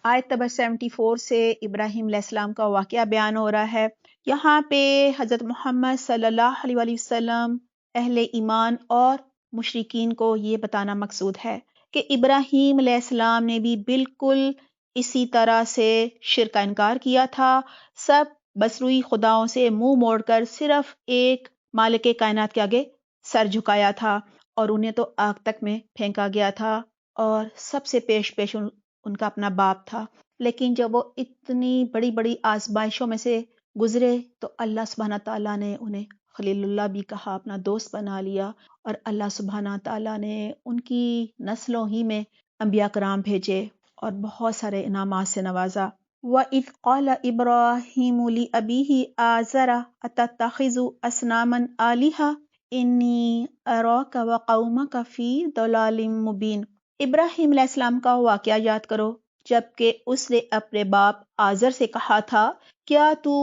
آیت نمبر 74 سے ابراہیم علیہ السلام کا واقعہ بیان ہو رہا ہے۔ یہاں پہ حضرت محمد صلی اللہ علیہ وآلہ وسلم اہل ایمان اور مشرکین کو یہ بتانا مقصود ہے کہ ابراہیم علیہ السلام نے بھی بالکل اسی طرح سے شرک کا انکار کیا تھا۔ سب بسروئی خداؤں سے منہ موڑ کر صرف ایک مالک کائنات کے آگے سر جھکایا تھا، اور انہیں تو آگ تک میں پھینکا گیا تھا، اور سب سے پیش ان کا اپنا باپ تھا۔ لیکن جب وہ اتنی بڑی بڑی آزمائشوں میں سے گزرے تو اللہ سبحانہ تعالیٰ نے انہیں خلیل اللہ بھی کہا، اپنا دوست بنا لیا، اور اللہ سبحانہ تعالیٰ نے ان کی نسلوں ہی میں انبیاء کرام بھیجے اور بہت سارے انعامات سے نوازا۔ وَإِذْ قَالَ إِبْرَاهِيمُ لِأَبِيهِ آزَرَ أَتَتَّخِذُ أَصْنَامًا آلِهَةً إِنِّي أَرَاكَ وَقَوْمَكَ فِي ضَلَالٍ مُبِينٍ۔ ابراہیم علیہ السلام کا واقعہ یاد کرو، جبکہ اس نے اپنے باپ آزر سے کہا تھا، کیا تو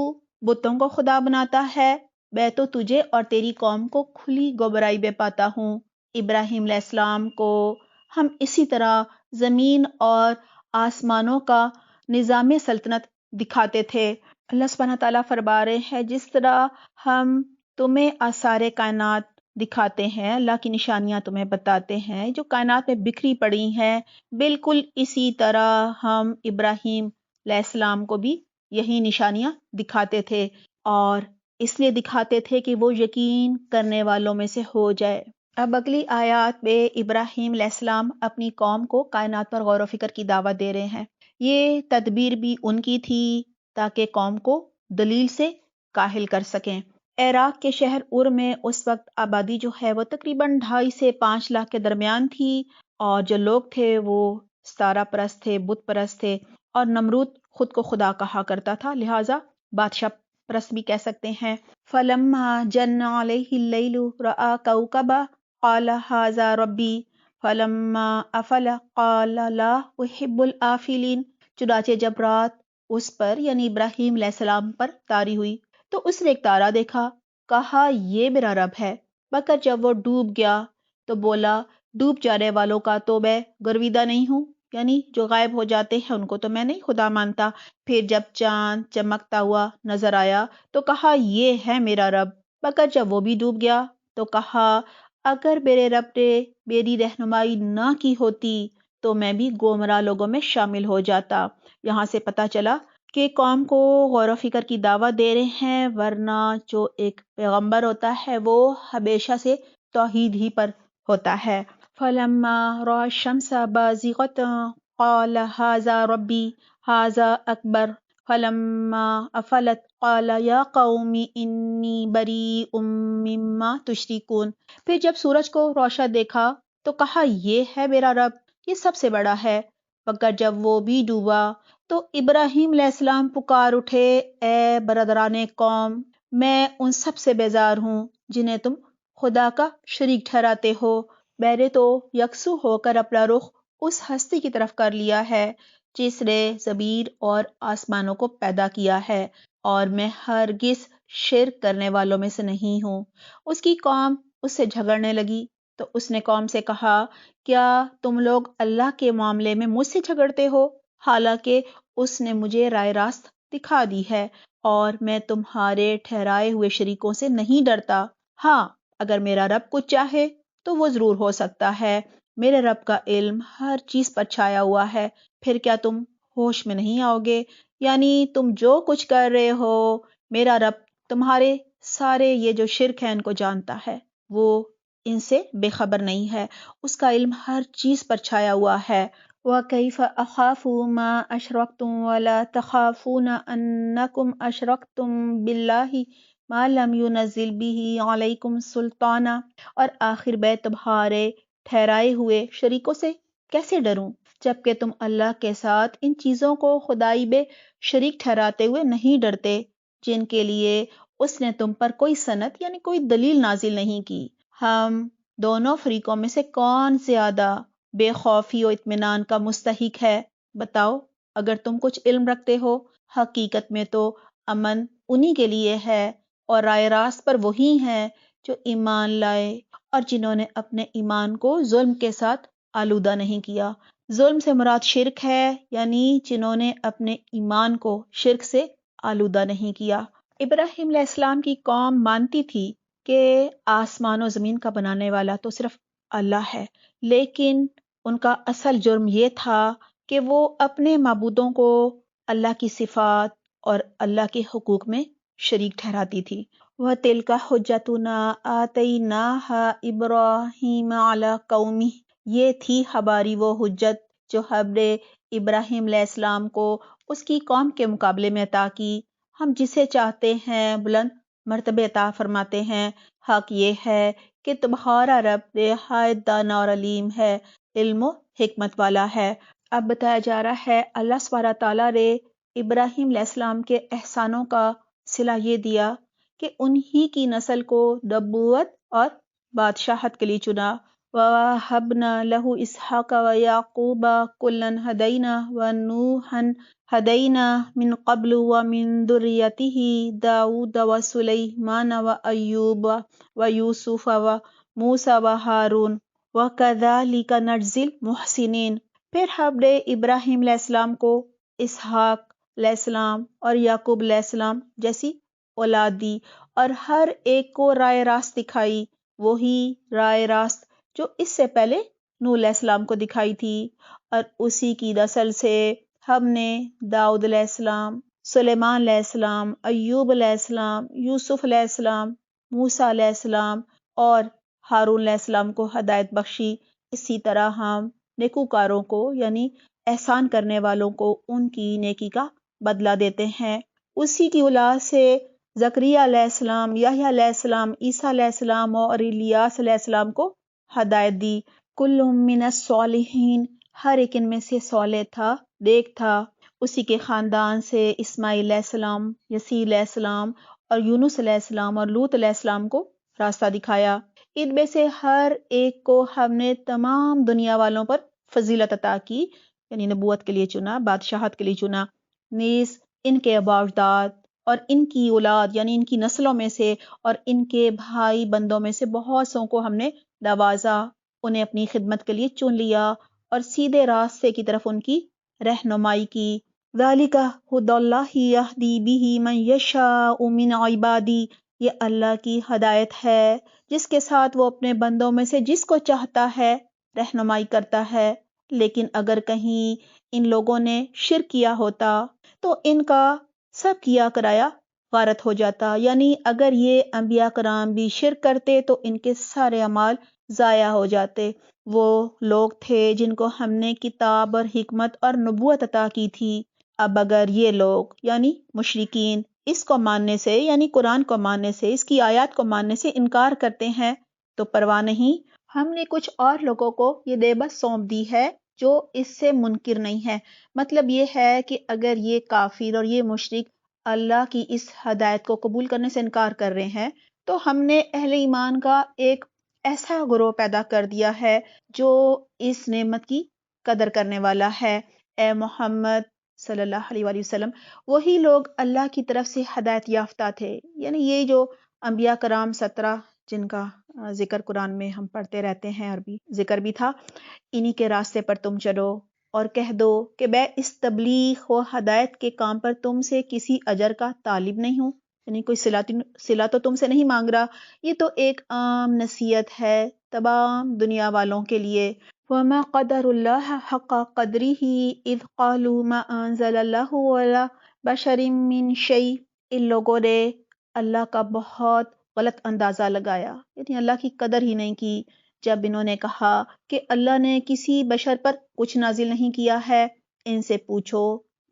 بتوں کو خدا بناتا ہے؟ میں تو تجھے اور تیری قوم کو کھلی گمراہی میں پاتا ہوں۔ ابراہیم علیہ السلام کو ہم اسی طرح زمین اور آسمانوں کا نظام سلطنت دکھاتے تھے۔ اللہ سبحانہ تعالیٰ فرما رہے ہیں، جس طرح ہم تمہیں آثار کائنات دکھاتے ہیں، اللہ کی نشانیاں تمہیں بتاتے ہیں جو کائنات میں بکھری پڑی ہیں، بالکل اسی طرح ہم ابراہیم علیہ السلام کو بھی یہی نشانیاں دکھاتے تھے، اور اس لیے دکھاتے تھے کہ وہ یقین کرنے والوں میں سے ہو جائے۔ اب اگلی آیات میں ابراہیم علیہ السلام اپنی قوم کو کائنات پر غور و فکر کی دعوت دے رہے ہیں۔ یہ تدبیر بھی ان کی تھی تاکہ قوم کو دلیل سے کاہل کر سکیں۔ عراق کے شہر ار میں اس وقت آبادی جو ہے وہ تقریباً 2.5 سے 5 لاکھ کے درمیان تھی، اور جو لوگ تھے وہ ستارہ پرست تھے، بت پرست تھے، اور نمرود خود کو خدا کہا کرتا تھا، لہٰذا بادشاہ پرست بھی کہہ سکتے ہیں۔ فَلَمَّا جَنَّ عَلَيْهِ اللَّيْلُ رَأَىٰ كَوْكَبًا قَالَ هَٰذَا رَبِّي فَلَمَّا أَفَلَ قَالَ لَا أُحِبُّ الْآفِلِينَ۔ چنانچہ جب رات اس پر یعنی ابراہیم علیہ السلام پر تاری ہوئی تو اس نے ایک تارا دیکھا، کہا یہ میرا رب ہے، مگر جب وہ ڈوب گیا تو بولا ڈوب جانے والوں کا تو میں گرویدہ نہیں ہوں، یعنی جو غائب ہو جاتے ہیں ان کو تو میں نہیں خدا مانتا۔ پھر جب چاند چمکتا ہوا نظر آیا تو کہا یہ ہے میرا رب، مگر جب وہ بھی ڈوب گیا تو کہا اگر میرے رب نے میری رہنمائی نہ کی ہوتی تو میں بھی گمراہ لوگوں میں شامل ہو جاتا۔ یہاں سے پتہ چلا کہ قوم کو غور و فکر کی دعوت دے رہے ہیں، ورنہ جو ایک پیغمبر ہوتا ہے وہ ہمیشہ سے توحید ہی پر ہوتا ہے۔ فَلَمَّا رَأَى الشَّمْسَ بَازِغَةً قَالَ هَٰذَا رَبِّي هَٰذَا أَكْبَرُ فَلَمَّا أَفَلَتْ قَالَ يَا قَوْمِ إِنِّي بَرِيءٌ مِّمَّا تُشْرِكُونَ۔ پھر جب سورج کو روشن دیکھا تو کہا یہ ہے میرا رب، یہ سب سے بڑا ہے، مگر جب وہ بھی ڈوبا تو ابراہیم علیہ السلام پکار اٹھے، اے برادران قوم، میں ان سب سے بیزار ہوں جنہیں تم خدا کا شریک ٹھہراتے ہو۔ میں نے تو یکسو ہو کر اپنا رخ اس ہستی کی طرف کر لیا ہے جس نے زمین اور آسمانوں کو پیدا کیا ہے، اور میں ہرگز شرک کرنے والوں میں سے نہیں ہوں۔ اس کی قوم اس سے جھگڑنے لگی تو اس نے قوم سے کہا، کیا تم لوگ اللہ کے معاملے میں مجھ سے جھگڑتے ہو، حالانکہ اس نے مجھے راہ راست دکھا دی ہے، اور میں تمہارے ٹھہرائے ہوئے شریکوں سے نہیں ڈرتا۔ ہاں، اگر میرا رب کچھ چاہے تو وہ ضرور ہو سکتا ہے، میرے رب کا علم ہر چیز پر چھایا ہوا ہے۔ پھر کیا تم ہوش میں نہیں آؤ گے؟ یعنی تم جو کچھ کر رہے ہو، میرا رب تمہارے سارے یہ جو شرک ہیں ان کو جانتا ہے، وہ ان سے بے خبر نہیں ہے، اس کا علم ہر چیز پر چھایا ہوا ہے۔ وَكَيْفَ أَخَافُ مَا أَشْرَكْتُمْ وَلَا تَخَافُونَ أَنَّكُمْ أَشْرَكْتُمْ بِاللَّهِ مَا لَمْ يُنَزِّلْ بِهِ عَلَيْكُمْ سُلْطَانًا۔ اور آخر میں تمہارے ٹھہرائے ہوئے شریکوں سے کیسے ڈروں جبکہ تم اللہ کے ساتھ ان چیزوں کو خدائی میں شریک ٹھہراتے ہوئے نہیں ڈرتے جن کے لیے اس نے تم پر کوئی سند یعنی کوئی دلیل نازل نہیں کی۔ ہم دونوں فریقوں میں سے کون زیادہ بے خوفی و اطمینان کا مستحق ہے؟ بتاؤ، اگر تم کچھ علم رکھتے ہو۔ حقیقت میں تو امن انہی کے لیے ہے، اور راہ راست پر وہی ہیں جو ایمان لائے اور جنہوں نے اپنے ایمان کو ظلم کے ساتھ آلودہ نہیں کیا۔ ظلم سے مراد شرک ہے، یعنی جنہوں نے اپنے ایمان کو شرک سے آلودہ نہیں کیا۔ ابراہیم علیہ السلام کی قوم مانتی تھی کہ آسمان و زمین کا بنانے والا تو صرف اللہ ہے، لیکن ان کا اصل جرم یہ تھا کہ وہ اپنے معبودوں کو اللہ کی صفات اور اللہ کے حقوق میں شریک ٹھہراتی تھی۔ وَتِلْكَ حُجَّتُنَا آتَيْنَاهَا إِبْرَاهِيمَ عَلَى قَوْمِهِ، یہ تھی ہماری وہ حجت جو ہم نے ابراہیم علیہ السلام کو اس کی قوم کے مقابلے میں عطا کی۔ ہم جسے چاہتے ہیں بلند مرتبے عطا فرماتے ہیں۔ حق یہ ہے کہ تمہارا رب نہایت دانا اور علیم ہے، علم و حکمت والا ہے۔ اب بتایا جا رہا ہے اللہ سبحانہ تعالیٰ نے ابراہیم علیہ السلام کے احسانوں کا صلہ یہ دیا کہ انہی کی نسل کو نبوت اور بادشاہت کے لیے چنا۔ وَوَهَبْنَا لَهُ إِسْحَاقَ وَيَعْقُوبَ كُلًّا هَدَيْنَا وَنُوحًا هَدَيْنَا مِن قَبْلُ وَمِن ذُرِّيَّتِهِ دَاوُودَ وَسُلَيْمَانَ وَأَيُّوبَ وَيُوسُفَ وَمُوسَىٰ وَهَارُونَ وَكَذَلِكَ نَجْزِي الْمُحْسِنِينَ۔ پھر ہم نے ابراہیم علیہ السلام کو اسحاق علیہ السلام اور یعقوب علیہ السلام جیسی اولاد دی اور ہر ایک کو راہ راست دکھائی، وہی راہ راست جو اس سے پہلے نوح علیہ السلام کو دکھائی تھی، اور اسی کی نسل سے ہم نے داؤد علیہ السلام، سلیمان علیہ السلام، ایوب علیہ السلام، یوسف علیہ السلام، موسیٰ علیہ السلام اور ہارون علیہ السلام کو ہدایت بخشی۔ اسی طرح ہم نیکوکاروں کو یعنی احسان کرنے والوں کو ان کی نیکی کا بدلہ دیتے ہیں۔ اسی کی اولاد سے زکریا علیہ السلام، یحییٰ علیہ السلام، عیسیٰ علیہ السلام اور الیاس علیہ السلام کو ہدایت دی۔ کل من الصالحین، ہر ایک ان میں سے صالح تھا، نیک تھا۔ اسی کے خاندان سے اسماعیل علیہ السلام، یسیع علیہ السلام اور یونس علیہ السلام اور لوط علیہ السلام کو راستہ دکھایا۔ ان میں سے ہر ایک کو ہم نے تمام دنیا والوں پر فضیلت عطا کی، یعنی نبوت کے لیے چنا، بادشاہت کے لیے چنا۔ نیز ان کے آباء و اجداد اور ان کی اولاد یعنی ان کی نسلوں میں سے اور ان کے بھائی بندوں میں سے بہت سو کو ہم نے نوازا، انہیں اپنی خدمت کے لیے چن لیا اور سیدھے راستے کی طرف ان کی رہنمائی کی۔ ذالک ھدی اللہ یہدی بہ من یشاء من عبادی، یہ اللہ کی ہدایت ہے جس کے ساتھ وہ اپنے بندوں میں سے جس کو چاہتا ہے رہنمائی کرتا ہے۔ لیکن اگر کہیں ان لوگوں نے شرک کیا ہوتا تو ان کا سب کیا کرایا غارت ہو جاتا، یعنی اگر یہ انبیاء کرام بھی شرک کرتے تو ان کے سارے اعمال ضائع ہو جاتے۔ وہ لوگ تھے جن کو ہم نے کتاب اور حکمت اور نبوت عطا کی تھی۔ اب اگر یہ لوگ یعنی مشرکین اس کو ماننے سے یعنی قرآن کو ماننے سے، اس کی آیات کو ماننے سے انکار کرتے ہیں تو پرواہ نہیں، ہم نے کچھ اور لوگوں کو یہ نعمت سونپ دی ہے جو اس سے منکر نہیں ہے۔ مطلب یہ ہے کہ اگر یہ کافر اور یہ مشرک اللہ کی اس ہدایت کو قبول کرنے سے انکار کر رہے ہیں تو ہم نے اہل ایمان کا ایک ایسا گروہ پیدا کر دیا ہے جو اس نعمت کی قدر کرنے والا ہے۔ اے محمد صلی اللہ علیہ وآلہ وسلم، وہی لوگ اللہ کی طرف سے ہدایت یافتہ تھے، یعنی یہ جو انبیاء کرام 17 جن کا ذکر قرآن میں ہم پڑھتے رہتے ہیں، عربی ذکر بھی تھا، انہی کے راستے پر تم چلو اور کہہ دو کہ میں اس تبلیغ و ہدایت کے کام پر تم سے کسی اجر کا طالب نہیں ہوں، یعنی کوئی صلہ تو تم سے نہیں مانگ رہا، یہ تو ایک عام نصیحت ہے تمام دنیا والوں کے لیے۔ وَمَا قَدَرُ اللَّهَ حَقَّ قَدْرِهِ إِذْ قَالُوا مَا أَنزَلَ اللَّهُ عَلَىٰ بَشَرٍ مِّن شَيْءٍ۔ ان لوگوں نے اللہ کا بہت غلط اندازہ لگایا، یعنی اللہ کی قدر ہی نہیں کی جب انہوں نے کہا کہ اللہ نے کسی بشر پر کچھ نازل نہیں کیا ہے۔ ان سے پوچھو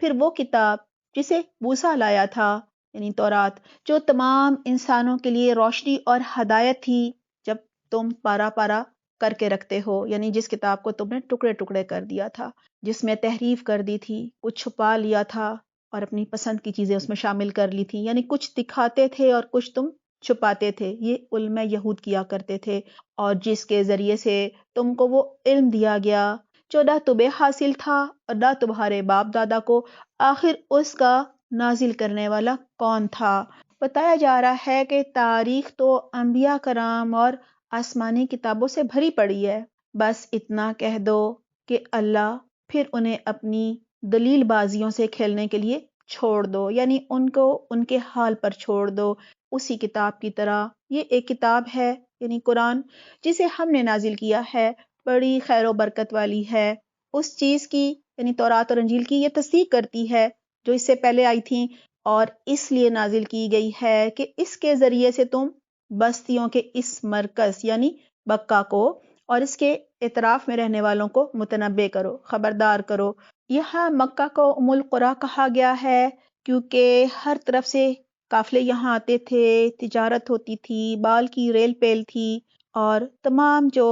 پھر وہ کتاب جسے موسیٰ لایا تھا یعنی تورات، جو تمام انسانوں کے لیے روشنی اور ہدایت تھی، جب تم پارا پارا کر کے رکھتے ہو، یعنی جس کتاب کو تم نے ٹکڑے ٹکڑے کر دیا تھا، جس میں تحریف کر دی تھی، کچھ چھپا لیا تھا اور اپنی پسند کی چیزیں اس میں شامل کر لی تھی، یعنی کچھ دکھاتے تھے اور کچھ تم چھپاتے تھے، یہ علماء یہود کیا کرتے تھے، اور جس کے ذریعے سے تم کو وہ علم دیا گیا جو نہ تمہیں حاصل تھا اور نہ تمہارے باپ دادا کو، آخر اس کا نازل کرنے والا کون تھا؟ بتایا جا رہا ہے کہ تاریخ تو انبیاء کرام اور آسمانی کتابوں سے بھری پڑی ہے، بس اتنا کہہ دو کہ اللہ پھر انہیں اپنی دلیل بازیوں سے کھیلنے کے لیے چھوڑ دو، یعنی ان کو ان کے حال پر چھوڑ دو، اسی کتاب کی طرح۔ یہ ایک کتاب ہے یعنی قرآن، جسے ہم نے نازل کیا ہے، بڑی خیر و برکت والی ہے۔ اس چیز کی یعنی تورات اور انجیل کی یہ تصدیق کرتی ہے جو اس سے پہلے آئی تھیں، اور اس لیے نازل کی گئی ہے کہ اس کے ذریعے سے تم بستیوں کے اس مرکز یعنی مکہ کو اور اس کے اطراف میں رہنے والوں کو متنبع کرو، خبردار کرو۔ یہاں مکہ کو ام القریٰ کہا گیا ہے کیونکہ ہر طرف سے قافلے یہاں آتے تھے، تجارت ہوتی تھی، بال کی ریل پیل تھی، اور تمام جو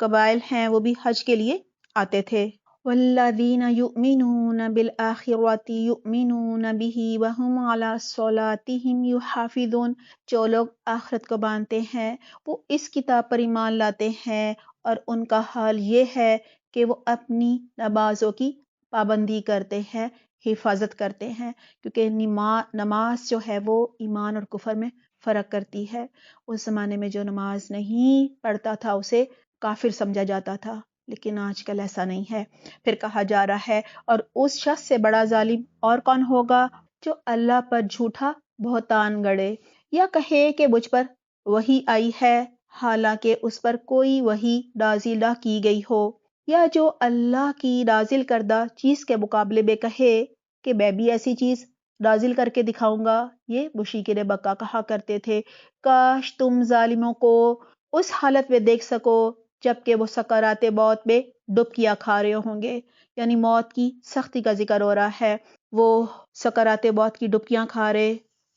قبائل ہیں وہ بھی حج کے لیے آتے تھے۔ والذین یؤمنون بالآخرۃ یؤمنون بہ وہم علی صلاتہم یحافظون، جو لوگ آخرت کو مانتے ہیں وہ اس کتاب پر ایمان لاتے ہیں، اور ان کا حال یہ ہے کہ وہ اپنی نمازوں کی پابندی کرتے ہیں، حفاظت کرتے ہیں، کیونکہ نماز جو ہے وہ ایمان اور کفر میں فرق کرتی ہے۔ اس زمانے میں جو نماز نہیں پڑھتا تھا اسے کافر سمجھا جاتا تھا، لیکن آج کل ایسا نہیں ہے۔ پھر کہا جا رہا ہے، اور اس شخص سے بڑا ظالم اور کون ہوگا جو اللہ پر جھوٹا بہتان گڑے، یا کہے کہ مجھ پر وحی آئی ہے حالانکہ اس پر کوئی وحی نازل نہ کی گئی ہو، یا جو اللہ کی نازل کردہ چیز کے مقابلے میں کہے کہ میں بھی ایسی چیز نازل کر کے دکھاؤں گا۔ یہ مشرکین مکہ کہا کرتے تھے۔ کاش تم ظالموں کو اس حالت میں دیکھ سکو جبکہ وہ سکرات موت میں ڈبکیاں کھا رہے ہوں گے، یعنی موت کی سختی کا ذکر ہو رہا ہے۔ وہ سکرات موت کی ڈبکیاں کھا رہے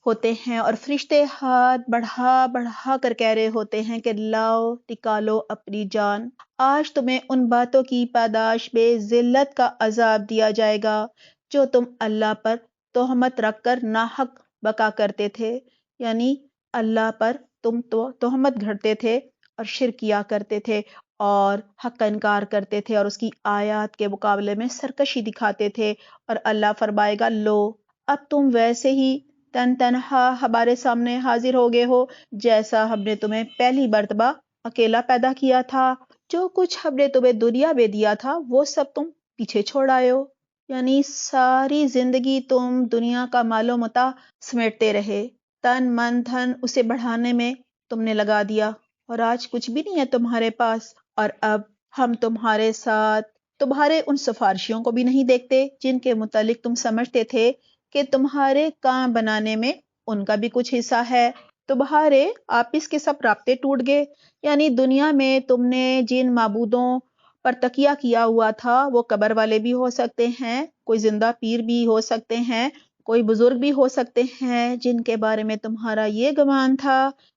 ہوتے ہیں اور فرشتے ہاتھ بڑھا بڑھا کر کہہ رہے ہوتے ہیں کہ لاؤ نکالو اپنی جان، آج تمہیں ان باتوں کی پاداش میں ذلت کا عذاب دیا جائے گا جو تم اللہ پر تہمت رکھ کر ناحق بکا کرتے تھے، یعنی اللہ پر تم تو تہمت گھڑتے تھے اور شرک کیا کرتے تھے اور حق کا انکار کرتے تھے اور اس کی آیات کے مقابلے میں سرکشی دکھاتے تھے، اور اللہ فرمائے گا لو اب تم ویسے ہی تنہا ہمارے سامنے حاضر ہو گئے ہو جیسا ہم نے تمہیں پہلی مرتبہ اکیلا پیدا کیا تھا، جو کچھ ہم نے تمہیں دنیا میں دیا تھا وہ سب تم پیچھے چھوڑ آئے ہو، یعنی ساری زندگی تم دنیا کا مال و متاع سمیٹتے رہے، تن من دھن اسے بڑھانے میں تم نے لگا دیا، اور آج کچھ بھی نہیں ہے تمہارے پاس، اور اب ہم تمہارے ساتھ تمہارے ان سفارشیوں کو بھی نہیں دیکھتے جن کے متعلق تم سمجھتے تھے کہ تمہارے کام بنانے میں ان کا بھی کچھ حصہ ہے۔ تمہارے آپس کے سب رابطے ٹوٹ گئے، یعنی دنیا میں تم نے جن معبودوں پر تکیہ کیا ہوا تھا وہ قبر والے بھی ہو سکتے ہیں، کوئی زندہ پیر بھی ہو سکتے ہیں، کوئی بزرگ بھی ہو سکتے ہیں جن کے بارے میں تمہارا یہ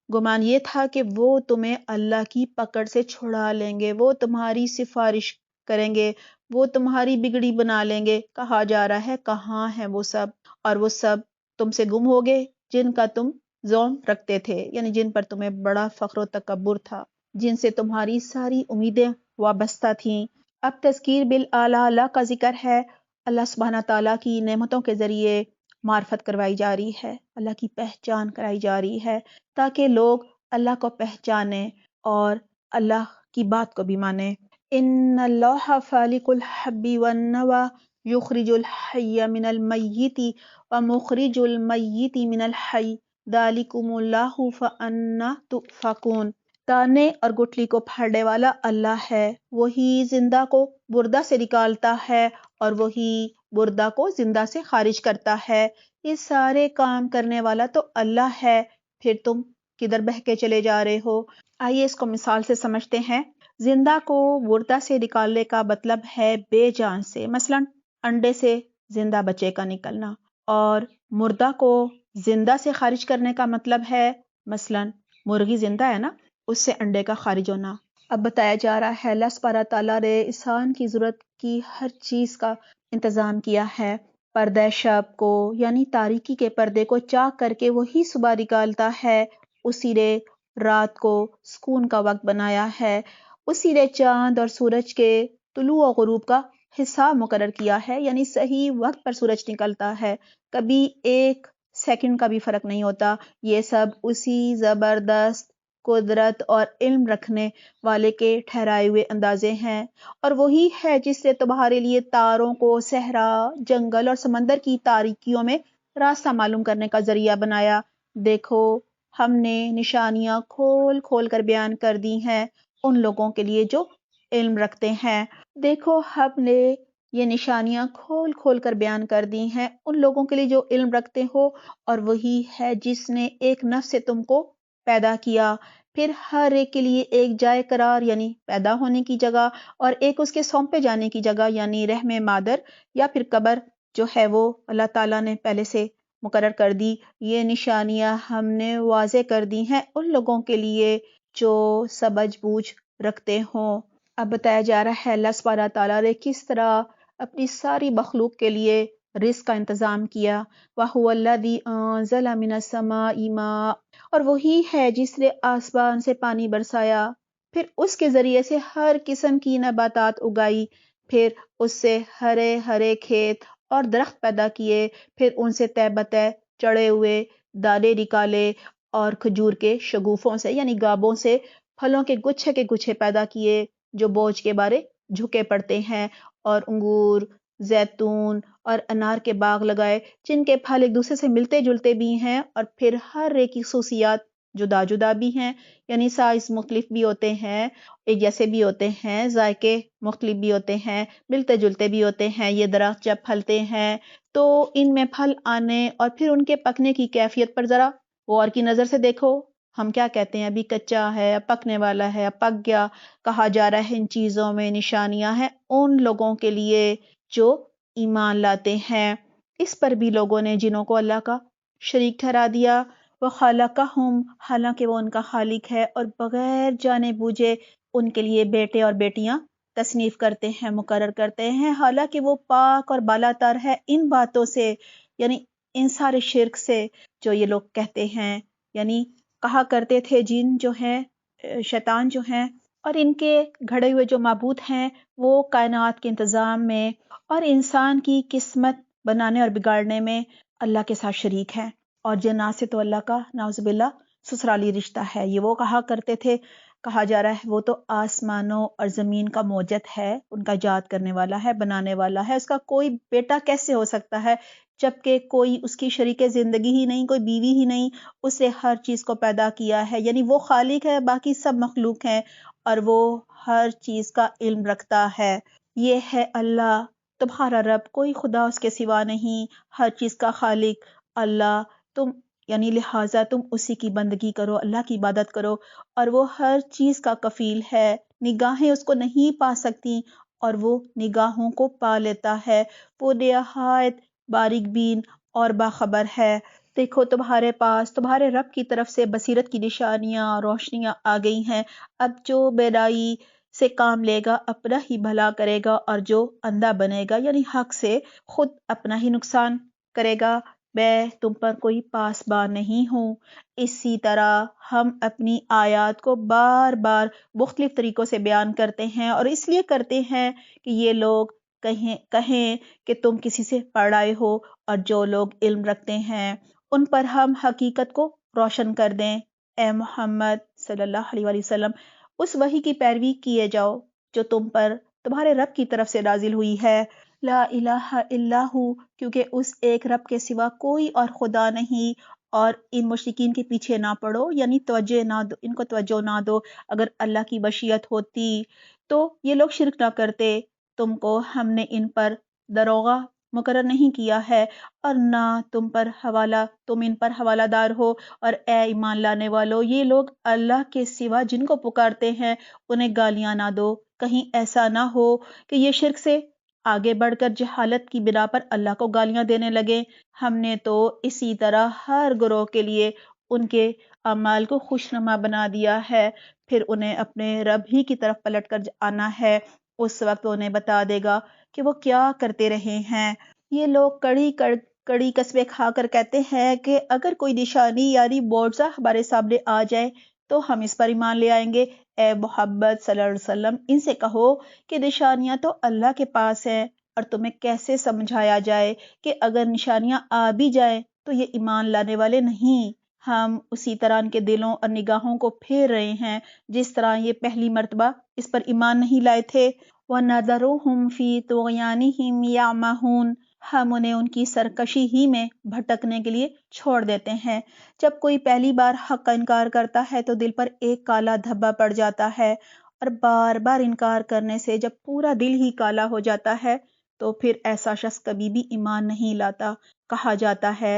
گمان یہ تھا کہ وہ تمہیں اللہ کی پکڑ سے چھڑا لیں گے، وہ تمہاری سفارش کریں گے، وہ تمہاری بگڑی بنا لیں گے۔ کہا جا رہا ہے کہاں ہیں وہ سب، اور وہ سب تم سے گم ہو گئے جن کا تم زوم رکھتے تھے، یعنی جن پر تمہیں بڑا فخر و تکبر تھا، جن سے تمہاری ساری امیدیں وابستہ تھیں۔ اب تذکیر بالاعلیٰ اللہ کا ذکر ہے، اللہ سبحانہ تعالیٰ کی نعمتوں کے ذریعے معرفت کروائی جا رہی ہے، اللہ کی پہچان کرائی جا رہی ہے تاکہ لوگ اللہ کو پہچانیں اور اللہ کی بات کو بھی مانیں۔ ان اللہ فالق الحب والنوى یخرج الحی من المیت ومخرج المیت من الحی ذالکم اللہ فانا تؤفکون۔ دانے اور گٹلی کو پھاڑنے والا اللہ ہے، وہی زندہ کو مردہ سے نکالتا ہے اور وہی مردہ کو زندہ سے خارج کرتا ہے، یہ سارے کام کرنے والا تو اللہ ہے، پھر تم کدھر بہہ کے چلے جا رہے ہو۔ آئیے اس کو مثال سے سمجھتے ہیں۔ زندہ کو مردہ سے نکالنے کا مطلب ہے بے جان سے، مثلا انڈے سے زندہ بچے کا نکلنا، اور مردہ کو زندہ سے خارج کرنے کا مطلب ہے مثلا مرغی زندہ ہے نا، اس سے انڈے کا خارج ہونا۔ اب بتایا جا رہا ہے اللہ سبحانہ تعالیٰ نے انسان کی ضرورت کی ہر چیز کا انتظام کیا ہے، پردہ شب کو یعنی تاریکی کے پردے کو چاک کر کے وہی صبح نکالتا ہے، اسی نے رات کو سکون کا وقت بنایا ہے، اسی نے چاند اور سورج کے طلوع و غروب کا حساب مقرر کیا ہے، یعنی صحیح وقت پر سورج نکلتا ہے، کبھی ایک سیکنڈ کا بھی فرق نہیں ہوتا۔ یہ سب اسی زبردست قدرت اور علم رکھنے والے کے ٹھہرائے ہوئے اندازے ہیں، اور وہی ہے جس نے تمہارے لیے تاروں کو صحرا، جنگل اور سمندر کی تاریکیوں میں راستہ معلوم کرنے کا ذریعہ بنایا۔ دیکھو، ہم نے نشانیاں کھول کھول کر بیان کر دی ہیں ان لوگوں کے لیے جو علم رکھتے ہیں۔ دیکھو، ہم نے یہ نشانیاں کھول کھول کر بیان کر دی ہیں ان لوگوں کے لیے جو علم رکھتے ہو، اور وہی ہے جس نے ایک نفس سے تم کو پیدا کیا، پھر ہر ایک کے لیے ایک جائے قرار یعنی پیدا ہونے کی جگہ، اور ایک اس کے سونپے جانے کی جگہ یعنی رحم مادر یا پھر قبر جو ہے وہ اللہ تعالیٰ نے پہلے سے مقرر کر دی۔ یہ نشانیاں ہم نے واضح کر دی ہیں ان لوگوں کے لیے جو سمجھ بوجھ رکھتے ہوں۔ اب بتایا جا رہا ہے اللہ سبحانہ تعالیٰ نے کس طرح اپنی ساری مخلوق کے لیے رزق کا انتظام کیا۔ وَهُوَ الَّذِي أَنزَلَ مِنَ السَّمَاءِ مَاءً، اور وہی ہے جس نے آسمان سے پانی برسایا، پھر اس کے ذریعے سے ہر قسم کی نباتات اگائی، پھر اس سے ہرے ہرے کھیت اور درخت پیدا کیے، پھر ان سے تہ بتہ چڑھے ہوئے دانے نکالے، اور کھجور کے شگوفوں سے یعنی گابوں سے پھلوں کے گچھے پیدا کیے جو بوجھ کے بارے جھکے پڑتے ہیں، اور انگور، زیتون اور انار کے باغ لگائے جن کے پھل ایک دوسرے سے ملتے جلتے بھی ہیں، اور پھر ہر ایک کی خصوصیات جدا جدا بھی ہیں، یعنی سائز مختلف بھی ہوتے ہیں، ایک جیسے بھی ہوتے ہیں، ذائقے مختلف بھی ہوتے ہیں، ملتے جلتے بھی ہوتے ہیں۔ یہ درخت جب پھلتے ہیں تو ان میں پھل آنے اور پھر ان کے پکنے کی کیفیت پر ذرا غور کی نظر سے دیکھو۔ ہم کیا کہتے ہیں، ابھی کچا ہے، پکنے والا ہے، پک گیا، کہا جا رہا ہے ان چیزوں میں نشانیاں ہیں ان لوگوں کے لیے جو ایمان لاتے ہیں۔ اس پر بھی لوگوں نے جنوں کو اللہ کا شریک ٹھہرا دیا۔ وَخَلَقَهُمْ، حالانکہ وہ ان کا خالق ہے، اور بغیر جانے بوجھے ان کے لیے بیٹے اور بیٹیاں تصنیف کرتے ہیں، مقرر کرتے ہیں، حالانکہ وہ پاک اور بالا تر ہے ان باتوں سے، یعنی ان سارے شرک سے جو یہ لوگ کہتے ہیں، یعنی کہا کرتے تھے جن جو ہیں، شیطان جو ہیں، اور ان کے گھڑے ہوئے جو معبود ہیں وہ کائنات کے انتظام میں اور انسان کی قسمت بنانے اور بگاڑنے میں اللہ کے ساتھ شریک ہیں، اور جنات سے تو اللہ کا نعوذ باللہ سسرالی رشتہ ہے۔ یہ وہ کہا کرتے تھے، کہا جا رہا ہے وہ تو آسمانوں اور زمین کا موجد ہے، ان کا ایجاد کرنے والا ہے، بنانے والا ہے، اس کا کوئی بیٹا کیسے ہو سکتا ہے جبکہ کوئی اس کی شریک زندگی ہی نہیں، کوئی بیوی ہی نہیں، اس نے ہر چیز کو پیدا کیا ہے، یعنی وہ خالق ہے، باقی سب مخلوق ہیں، اور وہ ہر چیز کا علم رکھتا ہے۔ یہ ہے اللہ تمہارا رب، کوئی خدا اس کے سوا نہیں، ہر چیز کا خالق اللہ، تم یعنی لہٰذا تم اسی کی بندگی کرو، اللہ کی عبادت کرو، اور وہ ہر چیز کا کفیل ہے، نگاہیں اس کو نہیں پا سکتی اور وہ نگاہوں کو پا لیتا ہے، وہ نہایت باریک بین اور باخبر ہے۔ دیکھو، تمہارے پاس تمہارے رب کی طرف سے بصیرت کی نشانیاں، روشنیاں آ گئی ہیں، اب جو بیدائی سے کام لے گا اپنا ہی بھلا کرے گا، اور جو اندھا بنے گا یعنی حق سے خود اپنا ہی نقصان کرے گا۔ میں تم پر کوئی پاسبان نہیں ہوں۔ اسی طرح ہم اپنی آیات کو بار بار مختلف طریقوں سے بیان کرتے ہیں، اور اس لیے کرتے ہیں کہ یہ لوگ کہیں کہ تم کسی سے پڑھ آئے ہو، اور جو لوگ علم رکھتے ہیں ان پر ہم حقیقت کو روشن کر دیں۔ اے محمد صلی اللہ علیہ وآلہ وسلم، اس وحی کی پیروی کیے جاؤ جو تم پر تمہارے رب کی طرف سے نازل ہوئی ہے۔ لا الہ الا ہو، کیونکہ اس ایک رب کے سوا کوئی اور خدا نہیں، اور ان مشرکین کے پیچھے نہ پڑو، یعنی توجہ نہ دو، ان کو توجہ نہ دو۔ اگر اللہ کی مشیت ہوتی تو یہ لوگ شرک نہ کرتے، تم کو ہم نے ان پر دروغہ مقرر نہیں کیا ہے، اور نہ تم ان پر حوالہ دار ہو، اور اے ایمان لانے والو، یہ لوگ اللہ کے سوا جن کو پکارتے ہیں انہیں گالیاں نہ دو، کہیں ایسا نہ ہو کہ یہ شرک سے آگے بڑھ کر جہالت کی بنا پر اللہ کو گالیاں دینے لگے۔ ہم نے تو اسی طرح ہر گروہ کے لیے ان کے اعمال کو خوشنما بنا دیا ہے، پھر انہیں اپنے رب ہی کی طرف پلٹ کر آنا ہے، اس وقت انہیں بتا دے گا کہ وہ کیا کرتے رہے ہیں۔ یہ لوگ کڑی قسمیں کھا کر کہتے ہیں کہ اگر کوئی نشانی یعنی معجزہ ہمارے سامنے آ جائے تو ہم اس پر ایمان لے آئیں گے۔ اے محمد صلی اللہ علیہ وسلم، ان سے کہو کہ نشانیاں تو اللہ کے پاس ہیں، اور تمہیں کیسے سمجھایا جائے کہ اگر نشانیاں آ بھی جائیں تو یہ ایمان لانے والے نہیں، ہم اسی طرح ان کے دلوں اور نگاہوں کو پھیر رہے ہیں جس طرح یہ پہلی مرتبہ اس پر ایمان نہیں لائے تھے۔ وَنَذَرُهُمْ فِي طُغْيَانِهِمْ يَعْمَهُونَ، ہم انہیں ان کی سرکشی ہی میں بھٹکنے کے لیے چھوڑ دیتے ہیں۔ جب کوئی پہلی بار حق کا انکار کرتا ہے تو دل پر ایک کالا دھبا پڑ جاتا ہے، اور بار بار انکار کرنے سے جب پورا دل ہی کالا ہو جاتا ہے تو پھر ایسا شخص کبھی بھی ایمان نہیں لاتا۔ کہا جاتا ہے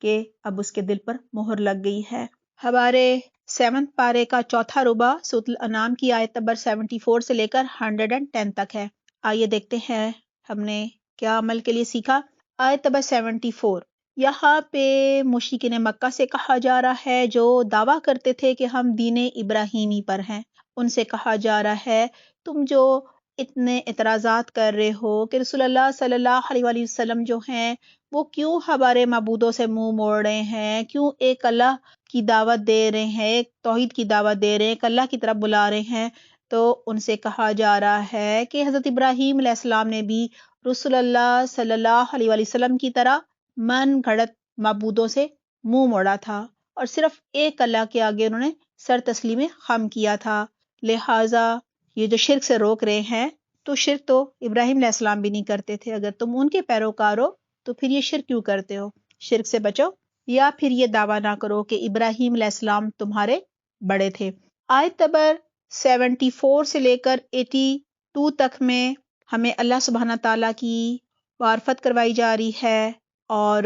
کہ اب اس کے دل پر مہر لگ گئی ہے۔ ہمارے 7 پارے کا چوتھا ربع سورۃ الانعام کی آیت نمبر 74 سے لے کر 110 تک ہے۔ آئیے دیکھتے ہیں ہم نے کیا عمل کے لیے سیکھا۔ آیت نمبر 74، یہاں پہ مشرکین مکہ سے کہا جا رہا ہے جو دعویٰ کرتے تھے کہ ہم دین ابراہیمی پر ہیں، ان سے کہا جا رہا ہے تم جو اتنے اعتراضات کر رہے ہو کہ رسول اللہ صلی اللہ علیہ وآلہ وسلم جو ہیں وہ کیوں ہمارے معبودوں سے منہ موڑ رہے ہیں، کیوں ایک اللہ کی دعوت دے رہے ہیں، ایک توحید کی دعوت دے رہے ہیں، ایک اللہ کی طرف بلا رہے ہیں۔ تو ان سے کہا جا رہا ہے کہ حضرت ابراہیم علیہ السلام نے بھی رسول اللہ صلی اللہ علیہ وآلہ وسلم کی طرح من گھڑت معبودوں سے منہ موڑا تھا اور صرف ایک اللہ کے آگے انہوں نے سر تسلیم خم کیا تھا۔ لہٰذا یہ جو شرک سے روک رہے ہیں تو شرک تو ابراہیم علیہ السلام بھی نہیں کرتے تھے، اگر تم ان کے پیروکار ہو تو پھر یہ شرک کیوں کرتے ہو؟ شرک سے بچو، یا پھر یہ دعویٰ نہ کرو کہ ابراہیم علیہ السلام تمہارے بڑے تھے۔ آیت نمبر 74 سے لے کر 82 تک میں ہمیں اللہ سبحانہ تعالیٰ کی معرفت کروائی جا رہی ہے، اور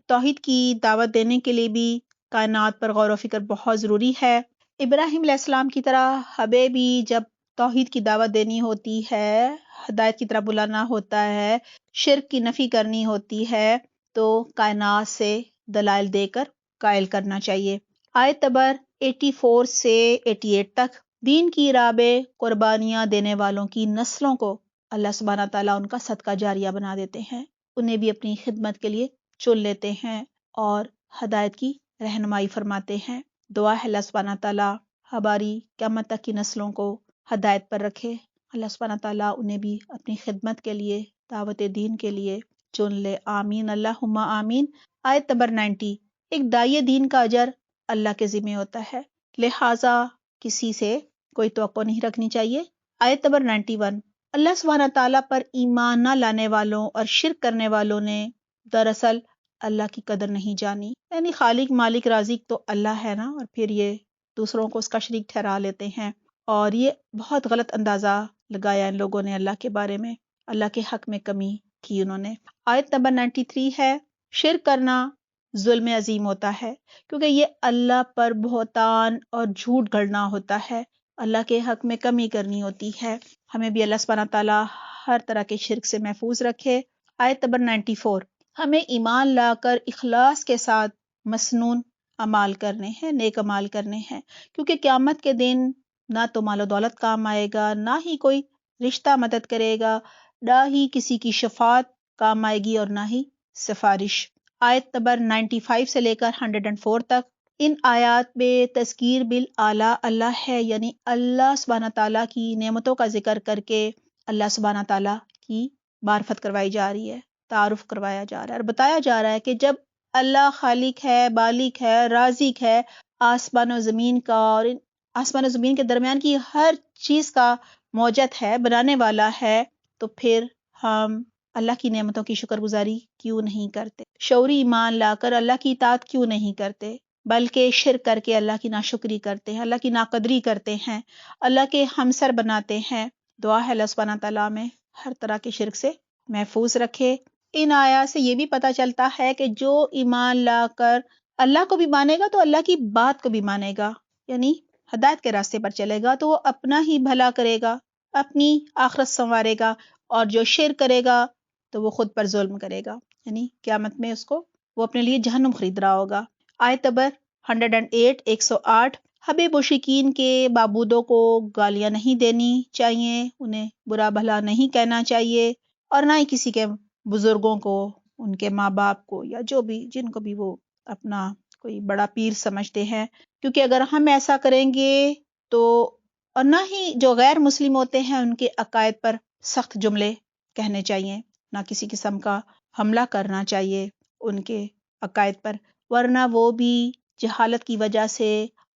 توحید کی دعوت دینے کے لیے بھی کائنات پر غور و فکر بہت ضروری ہے۔ ابراہیم علیہ السلام کی طرح ہمیں بھی جب توحید کی دعوت دینی ہوتی ہے، ہدایت کی طرف بلانا ہوتا ہے، شرک کی نفی کرنی ہوتی ہے، تو کائنات سے دلائل دے کر قائل کرنا چاہیے۔ آیت نمبر 84 سے 88 تک، دین کی راہ میں قربانیاں دینے والوں کی نسلوں کو اللہ سبحانہ تعالیٰ ان کا صدقہ جاریہ بنا دیتے ہیں، انہیں بھی اپنی خدمت کے لیے چن لیتے ہیں اور ہدایت کی رہنمائی فرماتے ہیں۔ دعا ہے اللہ سبحانہ تعالیٰ ہماری قیامت تک کی نسلوں کو ہدایت پر رکھے، اللہ سبحانہ تعالیٰ انہیں بھی اپنی خدمت کے لیے، دعوت دین کے لیے چن لے، آمین اللہم آمین۔ آیت نمبر 90، ایک داعی دین کا اجر اللہ کے ذمہ ہوتا ہے، لہٰذا کسی سے کوئی توقع نہیں رکھنی چاہیے۔ آیت نمبر 91، اللہ سبحانہ تعالیٰ پر ایمان نہ لانے والوں اور شرک کرنے والوں نے دراصل اللہ کی قدر نہیں جانی، یعنی خالق مالک رازق تو اللہ ہے نا، اور پھر یہ دوسروں کو اس کا شریک ٹھہرا لیتے ہیں، اور یہ بہت غلط اندازہ لگایا ان لوگوں نے اللہ کے بارے میں، اللہ کے حق میں کمی کی انہوں نے۔ آیت نمبر 93 ہے، شرک کرنا ظلم عظیم ہوتا ہے کیونکہ یہ اللہ پر بہتان اور جھوٹ گھڑنا ہوتا ہے، اللہ کے حق میں کمی کرنی ہوتی ہے۔ ہمیں بھی اللہ سبحانہ تعالیٰ ہر طرح کے شرک سے محفوظ رکھے۔ آیت نمبر 94، ہمیں ایمان لا کر اخلاص کے ساتھ مسنون اعمال کرنے ہیں، نیک اعمال کرنے ہیں، کیونکہ قیامت کے دن نہ تو مال و دولت کام آئے گا، نہ ہی کوئی رشتہ مدد کرے گا، نہ ہی کسی کی شفاعت کام آئے گی، اور نہ ہی سفارش۔ آیت نمبر 95 سے لے کر 104 تک، ان آیات میں تذکیر بالاعلیٰ اللہ ہے، یعنی اللہ سبحانہ تعالیٰ کی نعمتوں کا ذکر کر کے اللہ سبحانہ تعالیٰ کی معرفت کروائی جا رہی ہے، تعارف کروایا جا رہا ہے، اور بتایا جا رہا ہے کہ جب اللہ خالق ہے، بالک ہے، رازق ہے آسمان و زمین کا، اور ان آسمان و زمین کے درمیان کی ہر چیز کا موجد ہے، بنانے والا ہے، تو پھر ہم اللہ کی نعمتوں کی شکر گزاری کیوں نہیں کرتے؟ شعوری ایمان لا کر اللہ کی اطاعت کیوں نہیں کرتے، بلکہ شرک کر کے اللہ کی ناشکری کرتے ہیں، اللہ کی ناقدری کرتے ہیں، اللہ کے ہمسر بناتے ہیں۔ دعا ہے اللہ سبحانہ تعالیٰ میں ہر طرح کے شرک سے محفوظ رکھے۔ ان آیات سے یہ بھی پتہ چلتا ہے کہ جو ایمان لا کر اللہ کو بھی مانے گا تو اللہ کی بات کو بھی مانے گا، یعنی ہدایت کے راستے پر چلے گا تو وہ اپنا ہی بھلا کرے گا، اپنی آخرت سنوارے گا، اور جو شرک کرے گا تو وہ خود پر ظلم کرے گا، یعنی قیامت میں اس کو وہ اپنے لیے جہنم خرید رہا ہوگا۔ آیت نمبر 108، 108، ہمیں مشرکین کے معبودوں کو گالیاں نہیں دینی چاہیے، انہیں برا بھلا نہیں کہنا چاہیے، اور نہ ہی کسی کے بزرگوں کو، ان کے ماں باپ کو، یا جو بھی جن کو بھی وہ اپنا کوئی بڑا پیر سمجھتے ہیں، کیونکہ اگر ہم ایسا کریں گے تو، اور نہ ہی جو غیر مسلم ہوتے ہیں ان کے عقائد پر سخت جملے کہنے چاہیے، نہ کسی قسم کا حملہ کرنا چاہیے ان کے عقائد پر، ورنہ وہ بھی جہالت کی وجہ سے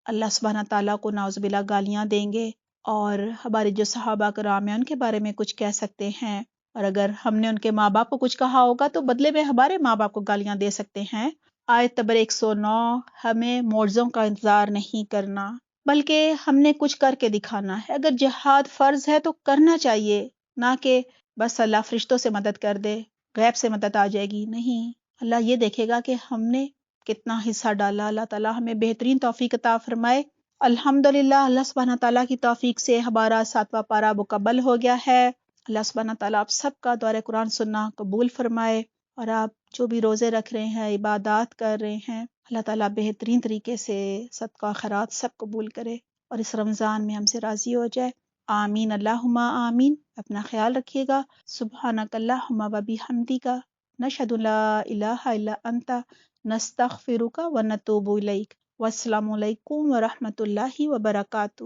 اللہ سبحانہ تعالیٰ کو نعوذ باللہ گالیاں دیں گے، اور ہمارے جو صحابہ کرام ہیں ان کے بارے میں کچھ کہہ سکتے ہیں، اور اگر ہم نے ان کے ماں باپ کو کچھ کہا ہوگا تو بدلے میں ہمارے ماں باپ کو گالیاں دے سکتے ہیں۔ آیت نمبر 109، ہمیں معجزوں کا انتظار نہیں کرنا بلکہ ہم نے کچھ کر کے دکھانا ہے۔ اگر جہاد فرض ہے تو کرنا چاہیے، نہ کہ بس اللہ فرشتوں سے مدد کر دے، غیب سے مدد آ جائے گی، نہیں، اللہ یہ دیکھے گا کہ ہم نے کتنا حصہ ڈالا۔ اللہ تعالیٰ ہمیں بہترین توفیق عطا فرمائے۔ الحمدللہ اللہ سبحانہ تعالیٰ کی توفیق سے ہمارا 7واں پارہ مکمل ہو گیا ہے۔ اللہ سبحانہ تعالیٰ آپ سب کا دورہ قرآن سننا قبول فرمائے، اور آپ جو بھی روزے رکھ رہے ہیں، عبادات کر رہے ہیں، اللہ تعالیٰ بہترین طریقے سے صدقہ خیرات سب قبول کرے، اور اس رمضان میں ہم سے راضی ہو جائے۔ آمین اللہم آمین۔ اپنا خیال رکھیے گا۔ سبحانک اللہم و بحمدک، نشہد لا الہ الا انت، نستغفرک و نتوب الیک۔ والسلام علیکم ورحمۃ اللہ وبرکاتہ۔